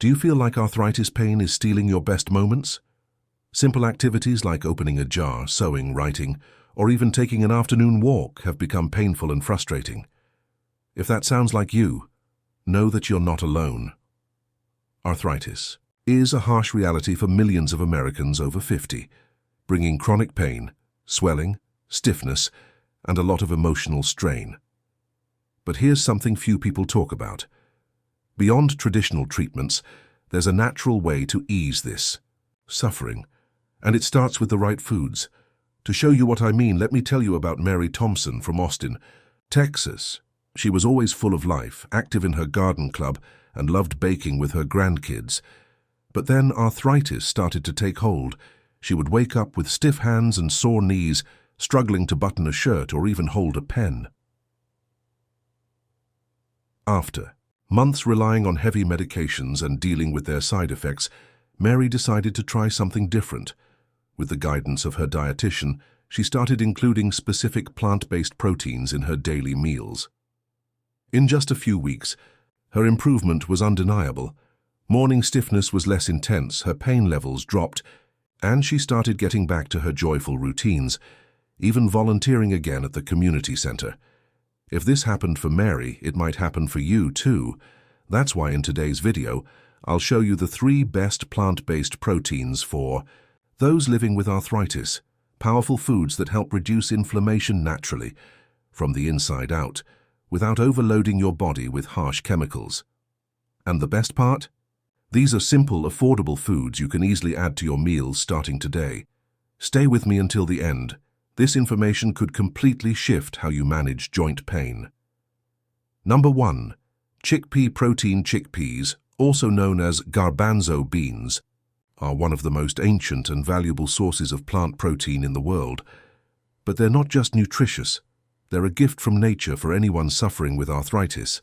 Do you feel like arthritis pain is stealing your best moments? Simple activities like opening a jar, sewing, writing, or even taking an afternoon walk have become painful and frustrating. If that sounds like you, know that you're not alone. Arthritis is a harsh reality for millions of Americans over 50, bringing chronic pain, swelling, stiffness, and a lot of emotional strain. But here's something few people talk about. Beyond traditional treatments, there's a natural way to ease this suffering, and it starts with the right foods. To show you what I mean, let me tell you about Mary Thompson from Austin, Texas. She was always full of life, active in her garden club, and loved baking with her grandkids. But then arthritis started to take hold. She would wake up with stiff hands and sore knees, struggling to button a shirt or even hold a pen. After months relying on heavy medications and dealing with their side effects, Mary decided to try something different. With the guidance of her dietitian, she started including specific plant-based proteins in her daily meals. In just a few weeks, her improvement was undeniable. Morning stiffness was less intense, her pain levels dropped, and she started getting back to her joyful routines, even volunteering again at the community center. If this happened for Mary, it might happen for you too. That's why in today's video, I'll show you the 3 best plant-based proteins for those living with arthritis, powerful foods that help reduce inflammation naturally, from the inside out, without overloading your body with harsh chemicals. And the best part? These are simple, affordable foods you can easily add to your meals starting today. Stay with me until the end. This information could completely shift how you manage joint pain. Number 1. Chickpea protein. Chickpeas, also known as garbanzo beans, are one of the most ancient and valuable sources of plant protein in the world. But they're not just nutritious. They're a gift from nature for anyone suffering with arthritis.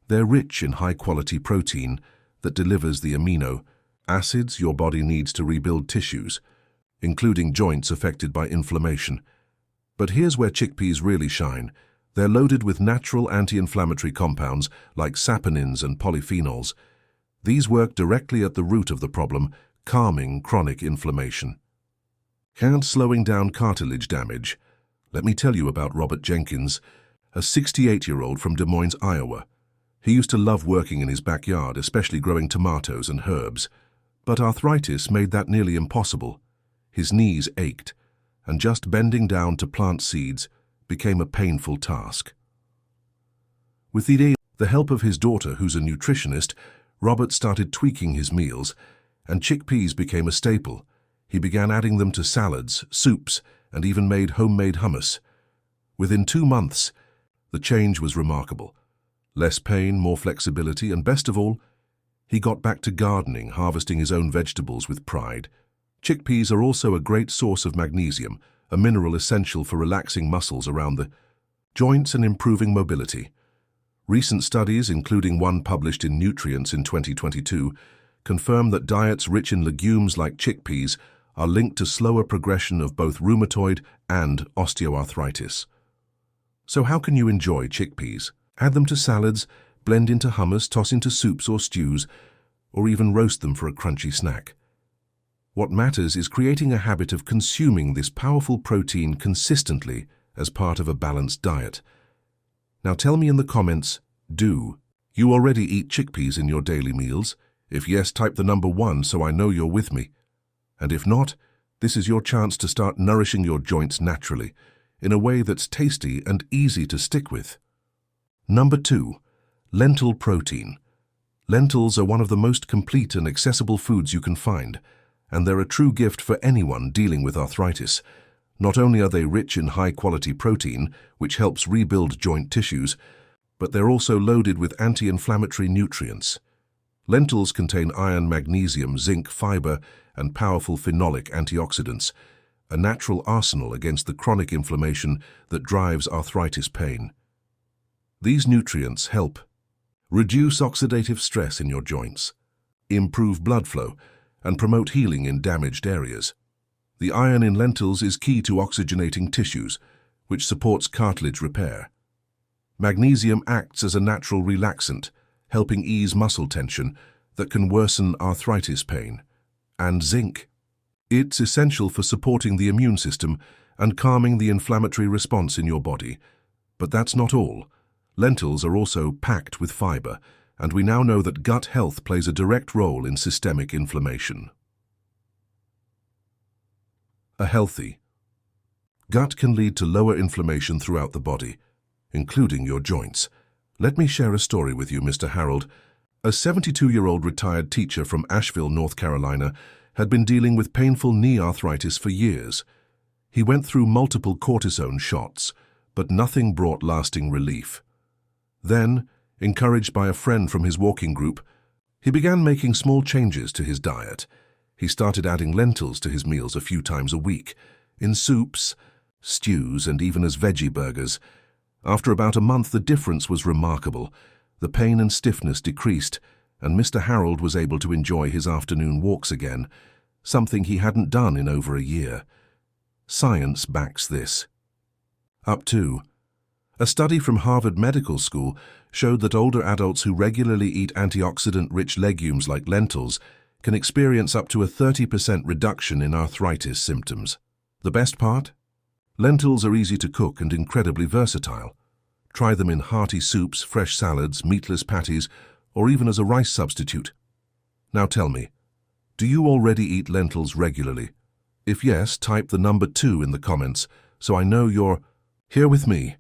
They're rich in high-quality protein that delivers the amino acids your body needs to rebuild tissues, including joints affected by inflammation. But here's where chickpeas really shine. They're loaded with natural anti-inflammatory compounds like saponins and polyphenols. These work directly at the root of the problem, calming chronic inflammation and slowing down cartilage damage. Let me tell you about Robert Jenkins, a 68-year-old from Des Moines, Iowa. He used to love working in his backyard, especially growing tomatoes and herbs. But arthritis made that nearly impossible. His knees ached, and just bending down to plant seeds became a painful task. With the help of his daughter, who's a nutritionist, Robert started tweaking his meals, and chickpeas became a staple. He began adding them to salads, soups, and even made homemade hummus. Within 2 months, the change was remarkable. Less pain, more flexibility, and best of all, he got back to gardening, harvesting his own vegetables with pride. Chickpeas are also a great source of magnesium, a mineral essential for relaxing muscles around the joints and improving mobility. Recent studies, including one published in Nutrients in 2022, confirm that diets rich in legumes like chickpeas are linked to slower progression of both rheumatoid and osteoarthritis. So how can you enjoy chickpeas? Add them to salads, blend into hummus, toss into soups or stews, or even roast them for a crunchy snack. What matters is creating a habit of consuming this powerful protein consistently as part of a balanced diet. Now tell me in the comments, do you already eat chickpeas in your daily meals? If yes, type the number 1 so I know you're with me. And if not, this is your chance to start nourishing your joints naturally, in a way that's tasty and easy to stick with. Number 2. Lentil protein. Lentils are one of the most complete and accessible foods you can find, and they're a true gift for anyone dealing with arthritis. Not only are they rich in high-quality protein, which helps rebuild joint tissues, but they're also loaded with anti-inflammatory nutrients. Lentils contain iron, magnesium, zinc, fiber, and powerful phenolic antioxidants, a natural arsenal against the chronic inflammation that drives arthritis pain. These nutrients help reduce oxidative stress in your joints, improve blood flow, and promote healing in damaged areas. The iron in lentils is key to oxygenating tissues, which supports cartilage repair. Magnesium acts as a natural relaxant, helping ease muscle tension, that can worsen arthritis pain, and zinc. It's essential for supporting the immune system and calming the inflammatory response in your body. But that's not all. Lentils are also packed with fiber, and we now know that gut health plays a direct role in systemic inflammation. A healthy gut can lead to lower inflammation throughout the body, including your joints. Let me share a story with you, Mr. Harold. A 72-year-old retired teacher from Asheville, North Carolina, had been dealing with painful knee arthritis for years. He went through multiple cortisone shots, but nothing brought lasting relief. Then, encouraged by a friend from his walking group, he began making small changes to his diet. He started adding lentils to his meals a few times a week, in soups, stews, and even as veggie burgers. After about a month, the difference was remarkable. The pain and stiffness decreased, and Mr. Harold was able to enjoy his afternoon walks again, something he hadn't done in over a year. Science backs this. Up to. A study from Harvard Medical School showed that older adults who regularly eat antioxidant-rich legumes like lentils can experience up to a 30% reduction in arthritis symptoms. The best part? Lentils are easy to cook and incredibly versatile. Try them in hearty soups, fresh salads, meatless patties, or even as a rice substitute. Now tell me, do you already eat lentils regularly? If yes, type the number 2 in the comments so I know you're here with me.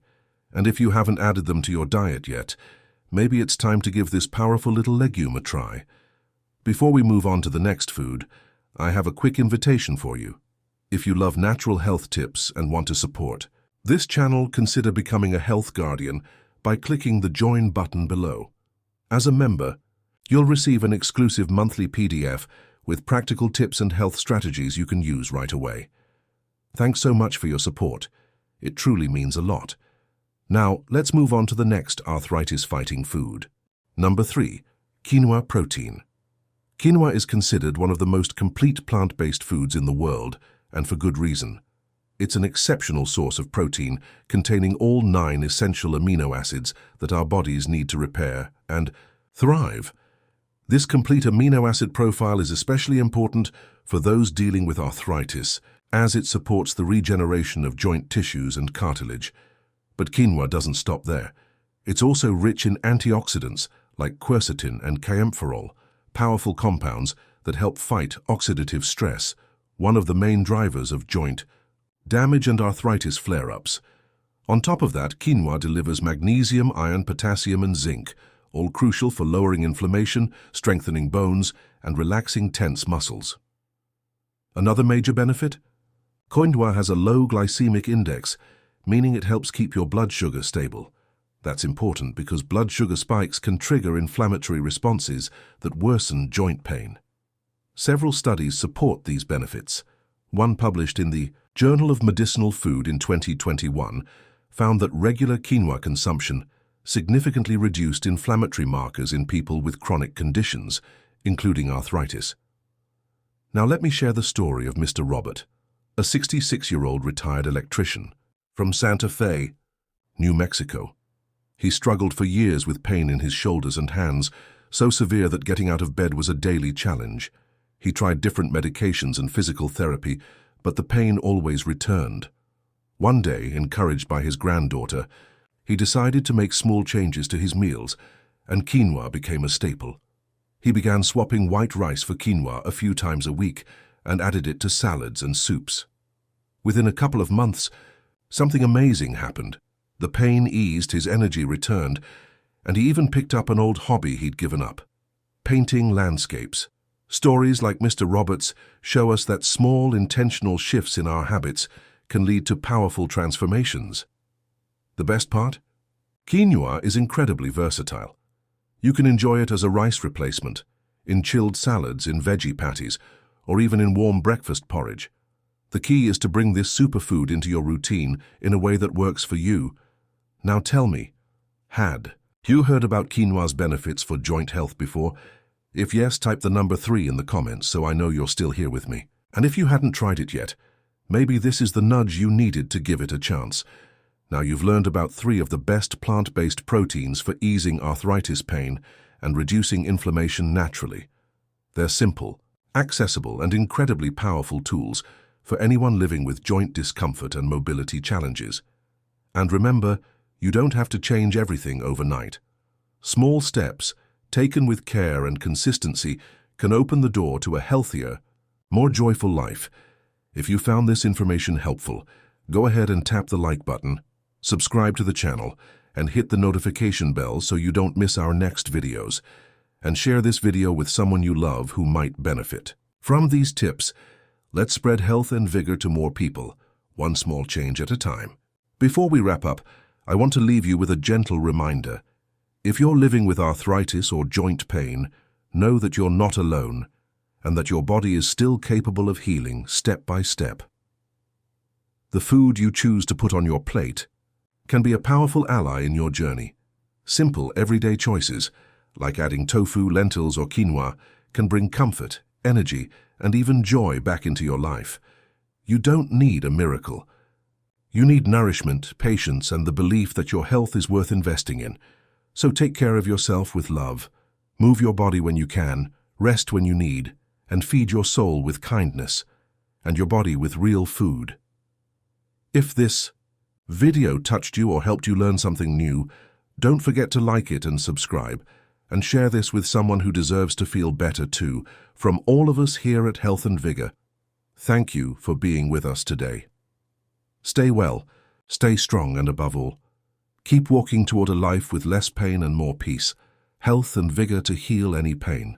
And if you haven't added them to your diet yet, maybe it's time to give this powerful little legume a try. Before we move on to the next food, I have a quick invitation for you. If you love natural health tips and want to support this channel, consider becoming a health guardian by clicking the Join button below. As a member, you'll receive an exclusive monthly PDF with practical tips and health strategies you can use right away. Thanks so much for your support. It truly means a lot. Now, let's move on to the next arthritis-fighting food. Number 3. Quinoa protein. Quinoa is considered one of the most complete plant-based foods in the world, and for good reason. It's an exceptional source of protein containing all 9 essential amino acids that our bodies need to repair and thrive. This complete amino acid profile is especially important for those dealing with arthritis, as it supports the regeneration of joint tissues and cartilage. But quinoa doesn't stop there. It's also rich in antioxidants like quercetin and kaempferol, powerful compounds that help fight oxidative stress, one of the main drivers of joint damage and arthritis flare-ups. On top of that, quinoa delivers magnesium, iron, potassium, and zinc, all crucial for lowering inflammation, strengthening bones, and relaxing tense muscles. Another major benefit? Quinoa has a low glycemic index, meaning it helps keep your blood sugar stable. That's important because blood sugar spikes can trigger inflammatory responses that worsen joint pain. Several studies support these benefits. One published in the Journal of Medicinal Food in 2021 found that regular quinoa consumption significantly reduced inflammatory markers in people with chronic conditions, including arthritis. Now let me share the story of Mr. Robert, a 66-year-old retired electrician from Santa Fe, New Mexico. He struggled for years with pain in his shoulders and hands, so severe that getting out of bed was a daily challenge. He tried different medications and physical therapy, but the pain always returned. One day, encouraged by his granddaughter, he decided to make small changes to his meals, and quinoa became a staple. He began swapping white rice for quinoa a few times a week and added it to salads and soups. Within a couple of months, something amazing happened. The pain eased, his energy returned, and he even picked up an old hobby he'd given up: painting landscapes. Stories like Mr. Roberts show us that small, intentional shifts in our habits can lead to powerful transformations. The best part? Quinoa is incredibly versatile. You can enjoy it as a rice replacement, in chilled salads, in veggie patties, or even in warm breakfast porridge. The key is to bring this superfood into your routine in a way that works for you. Now tell me, had you heard about quinoa's benefits for joint health before? If yes, type the number 3 in the comments so I know you're still here with me. And if you hadn't tried it yet, maybe this is the nudge you needed to give it a chance. Now you've learned about 3 of the best plant-based proteins for easing arthritis pain and reducing inflammation naturally. They're simple, accessible, and incredibly powerful tools for anyone living with joint discomfort and mobility challenges. And remember, you don't have to change everything overnight. Small steps, taken with care and consistency, can open the door to a healthier, more joyful life. If you found this information helpful, go ahead and tap the like button, subscribe to the channel, and hit the notification bell so you don't miss our next videos. And share this video with someone you love who might benefit. From these tips, let's spread health and vigor to more people, one small change at a time. Before we wrap up, I want to leave you with a gentle reminder. If you're living with arthritis or joint pain, know that you're not alone, and that your body is still capable of healing step by step. The food you choose to put on your plate can be a powerful ally in your journey. Simple, everyday choices, like adding tofu, lentils, or quinoa, can bring comfort, energy, and even joy back into your life. You don't need a miracle. You need nourishment, patience, and the belief that your health is worth investing in. So take care of yourself with love. Move your body when you can, rest when you need, and feed your soul with kindness, and your body with real food. If this video touched you or helped you learn something new, don't forget to like it and subscribe, and share this with someone who deserves to feel better too. From all of us here at Health and Vigor, thank you for being with us today. Stay well, stay strong, and above all, keep walking toward a life with less pain and more peace, health and vigor to heal any pain.